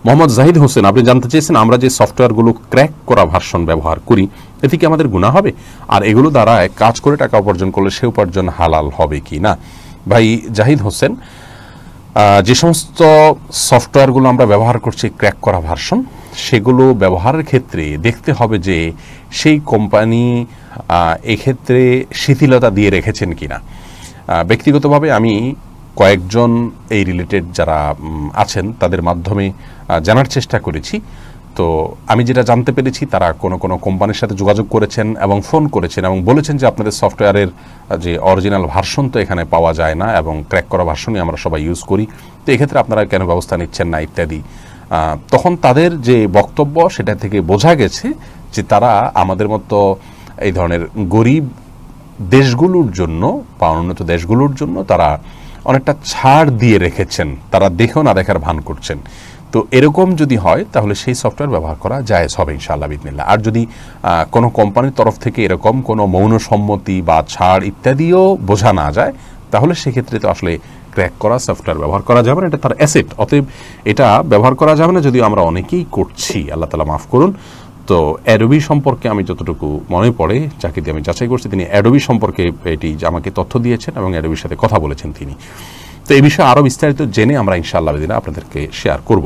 মোহাম্মদ জাহিদ হোসেন, আপনি জানতে চেয়েছেন আমরা যে সফটওয়্যারগুলো ক্র্যাক করা ভার্সন ব্যবহার করি এতে কি আমাদের গুনাহ হবে, আর এগুলো দ্বারা কাজ করে টাকা উপার্জন করলে সে উপার্জন হালাল হবে কি না। ভাই জাহিদ হোসেন, যে সমস্ত সফটওয়্যারগুলো আমরা ব্যবহার করছি ক্র্যাক করা ভার্সন, সেগুলো ব্যবহারের ক্ষেত্রে দেখতে হবে যে সেই কোম্পানি এক্ষেত্রে শিথিলতা দিয়ে রেখেছেন কিনা। ব্যক্তিগতভাবে আমি কয়েকজন এই রিলেটেড যারা আছেন তাদের মাধ্যমে জানার চেষ্টা করেছি। তো আমি যেটা জানতে পেরেছি তারা কোনো কোনো কোম্পানির সাথে যোগাযোগ করেছেন এবং ফোন করেছেন এবং বলেছেন যে আপনাদের সফটওয়্যারের যে অরিজিনাল ভার্সন তো এখানে পাওয়া যায় না এবং ক্র্যাক করা ভার্সনই আমরা সবাই ইউজ করি, তো এক্ষেত্রে আপনারা কেন ব্যবস্থা নিচ্ছেন না ইত্যাদি। তখন তাদের যে বক্তব্য সেটা থেকে বোঝা গেছে যে তারা আমাদের মতো এই ধরনের গরিব দেশগুলোর জন্য বা উন্নত দেশগুলোর জন্য তারা অনেকটা ছাড় দিয়ে রেখেছেন, তারা দেখেও না দেখার ভান করছেন। তো এরকম যদি হয় তাহলে সেই সফটওয়্যার ব্যবহার করা জায়েজ হবে ইনশাআল্লাহ বিদিনিল্লাহ। আর যদি কোনো কোম্পানির তরফ থেকে এরকম কোনো মৌন সম্মতি বা ছাড় ইত্যাদিও বোঝা না যায় তাহলে সেক্ষেত্রে তো আসলে ক্র্যাক করা সফটওয়্যার ব্যবহার করা যাবে না, এটা তার অ্যাসেট, অতএব এটা ব্যবহার করা যাবে না। যদিও আমরা অনেকেই করছি, আল্লাহ তাআলা মাফ করুন। তো অ্যাডোবি সম্পর্কে আমি যতটুকু মনে পড়ে, যাকে দিয়ে আমি যাচাই করছি, তিনি অ্যাডোবি সম্পর্কে এটি আমাকে তথ্য দিয়েছেন এবং অ্যাডোবির সাথে কথা বলেছেন তিনি। তো এই বিষয়ে আরও বিস্তারিত জেনে আমরা ইনশাআল্লাহ আপনাদেরকে শেয়ার করব।